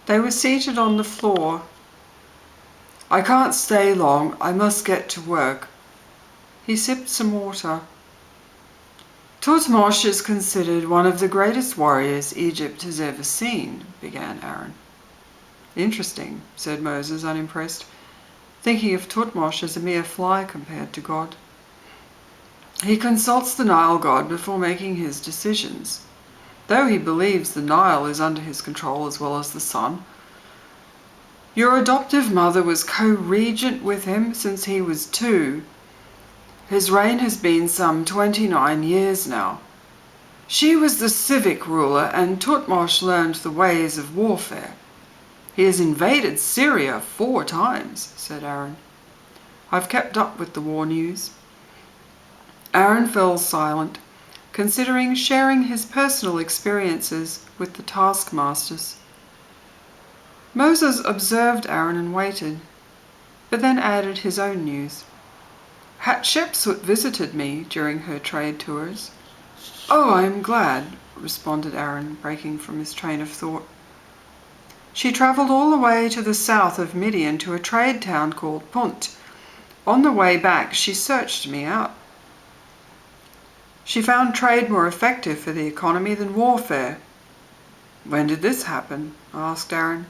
They were seated on the floor. "I can't stay long. I must get to work." He sipped some water. "Tutmosis is considered one of the greatest warriors Egypt has ever seen," began Aaron. "Interesting," said Moses, unimpressed, thinking of Tutmosis as a mere fly compared to God. "He consults the Nile god before making his decisions, though he believes the Nile is under his control as well as the sun. Your adoptive mother was co-regent with him since he was 2. His reign has been some 29 years now. She was the civic ruler, and Tutmosis learned the ways of warfare. He has invaded Syria 4 times, said Aaron. I've kept up with the war news. Aaron fell silent, considering sharing his personal experiences with the taskmasters. Moses observed Aaron and waited, but then added his own news. Hatshepsut visited me during her trade tours. Oh, I am glad, responded Aaron, breaking from his train of thought. She travelled all the way to the south of Midian to a trade town called Punt. On the way back, she searched me out. She found trade more effective for the economy than warfare. When did this happen? Asked Aaron.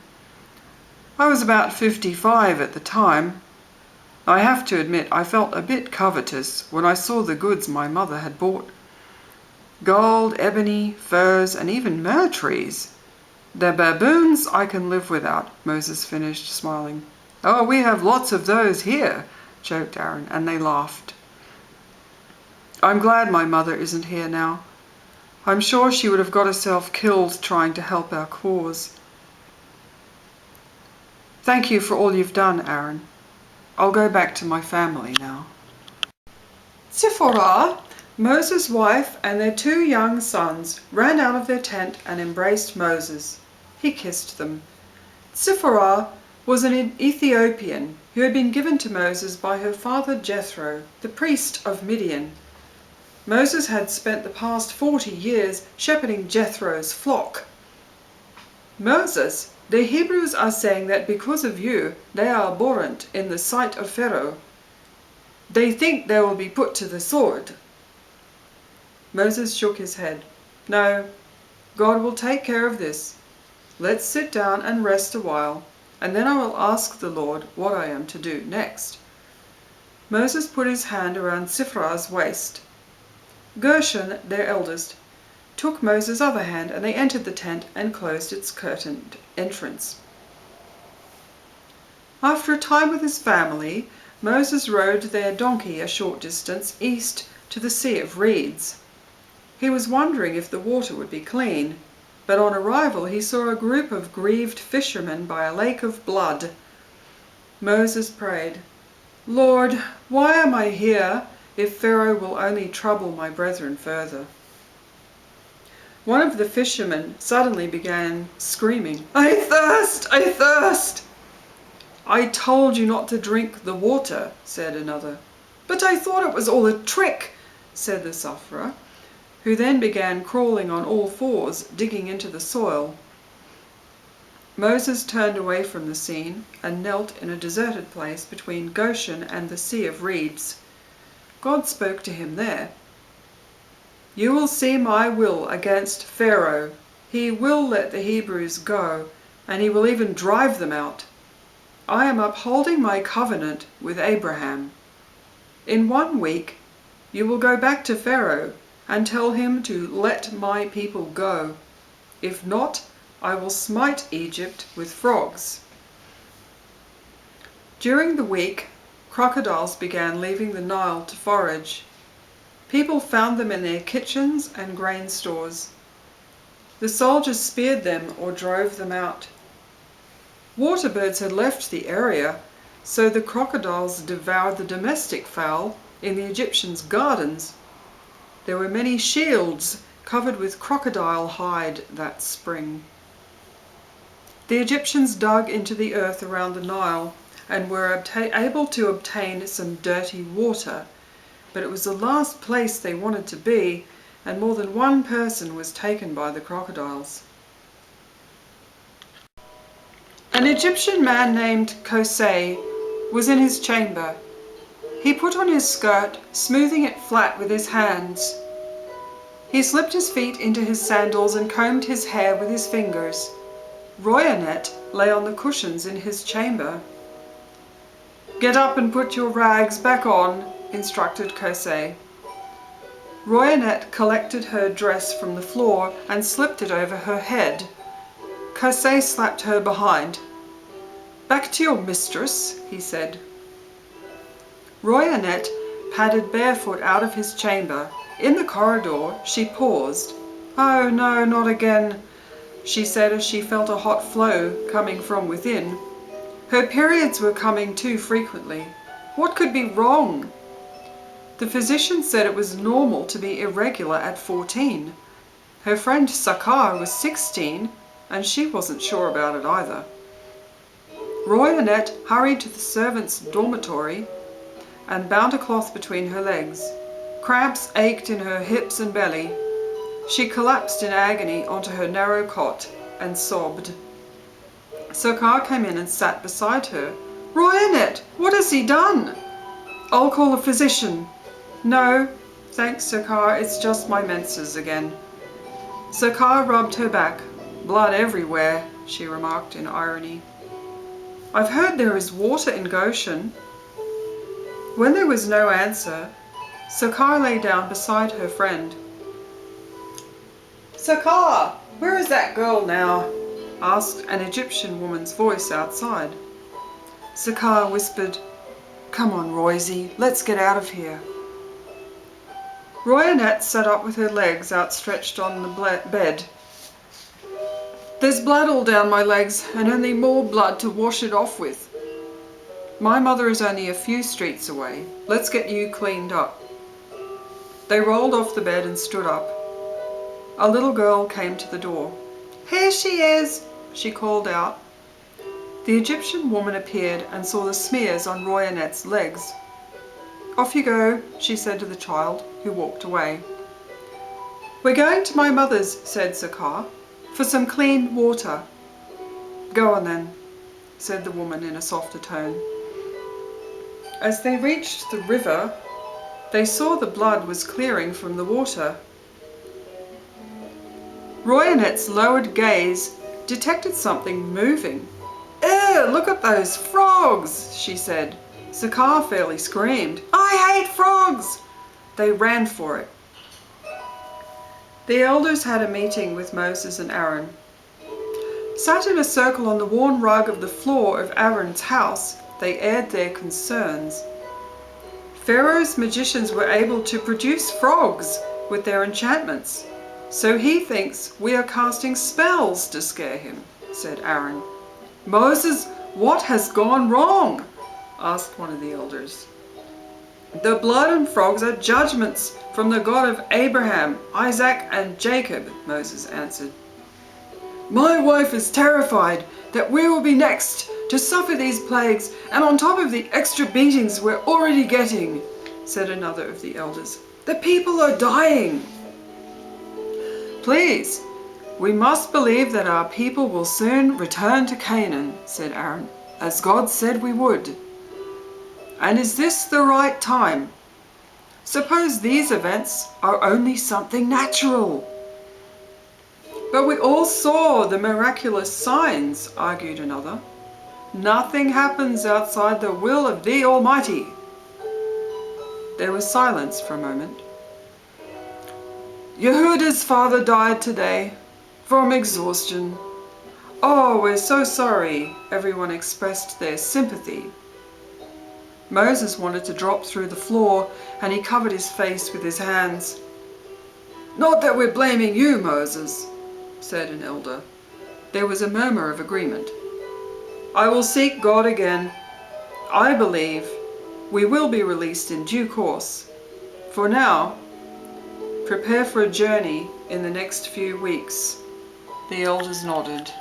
I was about 55 at the time. I have to admit I felt a bit covetous when I saw the goods my mother had bought. Gold, ebony, furs, and even myrrh trees. The baboons I can live without, Moses finished, smiling. Oh, we have lots of those here, joked Aaron, and they laughed. I'm glad my mother isn't here now. I'm sure she would have got herself killed trying to help our cause. Thank you for all you've done, Aaron. I'll go back to my family now. Zipporah, Moses' wife, and their 2 young sons ran out of their tent and embraced Moses. He kissed them. Zipporah was an Ethiopian who had been given to Moses by her father Jethro, the priest of Midian. Moses had spent the past 40 years shepherding Jethro's flock. Moses, the Hebrews are saying that because of you, they are abhorrent in the sight of Pharaoh. They think they will be put to the sword. Moses shook his head. No, God will take care of this. Let's sit down and rest a while, and then I will ask the Lord what I am to do next. Moses put his hand around Zipporah's waist. Gershon, their eldest, took Moses' other hand, and they entered the tent and closed its curtained entrance. After a time with his family, Moses rode their donkey a short distance east to the Sea of Reeds. He was wondering if the water would be clean, but on arrival he saw a group of grieved fishermen by a lake of blood. Moses prayed, Lord, why am I here if Pharaoh will only trouble my brethren further? One of the fishermen suddenly began screaming, I thirst! I thirst! I told you not to drink the water, said another. But I thought it was all a trick, said the sufferer, who then began crawling on all 4s, digging into the soil. Moses turned away from the scene and knelt in a deserted place between Goshen and the Sea of Reeds. God spoke to him there. You will see my will against Pharaoh. He will let the Hebrews go, and he will even drive them out. I am upholding my covenant with Abraham. In 1 week, you will go back to Pharaoh and tell him to let my people go. If not, I will smite Egypt with frogs. During the week, crocodiles began leaving the Nile to forage. People found them in their kitchens and grain stores. The soldiers speared them or drove them out. Water birds had left the area, so the crocodiles devoured the domestic fowl in the Egyptians' gardens. There were many shields covered with crocodile hide that spring. The Egyptians dug into the earth around the Nile and were able to obtain some dirty water, but it was the last place they wanted to be, and more than 1 person was taken by the crocodiles. An Egyptian man named Kosei was in his chamber. He put on his skirt, smoothing it flat with his hands. He slipped his feet into his sandals and combed his hair with his fingers. Royanet lay on the cushions in his chamber. "Get up and put your rags back on," instructed Kosei. Royanet collected her dress from the floor and slipped it over her head. Kosei slapped her behind. "Back to your mistress," he said. Royanet padded barefoot out of his chamber. In the corridor, she paused. "Oh no, not again," she said as she felt a hot flow coming from within. Her periods were coming too frequently. What could be wrong? The physician said it was normal to be irregular at 14. Her friend Sakar was 16, and she wasn't sure about it either. Royanet hurried to the servants' dormitory and bound a cloth between her legs. Cramps ached in her hips and belly. She collapsed in agony onto her narrow cot and sobbed. Sakar came in and sat beside her. "Royanet, what has he done?" "I'll call a physician." "No, thanks, Sakar, it's just my menses again." Sakar rubbed her back. "Blood everywhere," she remarked in irony. "I've heard there is water in Goshen." When there was no answer, Sakar lay down beside her friend. "Sakar, where is that girl now?" asked an Egyptian woman's voice outside. Sakar whispered, "Come on, Roysie, let's get out of here." Royanet sat up with her legs outstretched on the bed. "There's blood all down my legs and only more blood to wash it off with. My mother is only a few streets away. Let's get you cleaned up." They rolled off the bed and stood up. A little girl came to the door. "Here she is," she called out. The Egyptian woman appeared and saw the smears on Royanet's legs. "Off you go," she said to the child, who walked away. "We're going to my mother's," said Sakar, "for some clean water." "Go on then," said the woman in a softer tone. As they reached the river, they saw the blood was clearing from the water. Royanet's lowered gaze detected something moving. "Ew, look at those frogs," she said. Sakar fairly screamed, "I hate frogs!" They ran for it. The elders had a meeting with Moses and Aaron. Sat in a circle on the worn rug of the floor of Aaron's house, they aired their concerns. Pharaoh's magicians were able to produce frogs with their enchantments, so he thinks we are casting spells to scare him, said Aaron. "Moses, what has gone wrong?" asked one of the elders. "The blood and frogs are judgments from the God of Abraham, Isaac, and Jacob," Moses answered. "My wife is terrified that we will be next to suffer these plagues, and on top of the extra beatings we're already getting," said another of the elders. "The people are dying." "Please, we must believe that our people will soon return to Canaan," said Aaron, "as God said we would. And is this the right time? Suppose these events are only something natural." "But we all saw the miraculous signs," argued another. "Nothing happens outside the will of the Almighty." There was silence for a moment. "Yehuda's father died today from exhaustion." "Oh, we're so sorry," everyone expressed their sympathy. Moses wanted to drop through the floor, and he covered his face with his hands. "Not that we're blaming you, Moses," said an elder. There was a murmur of agreement. "I will seek God again. I believe we will be released in due course. For now, prepare for a journey in the next few weeks." The elders nodded.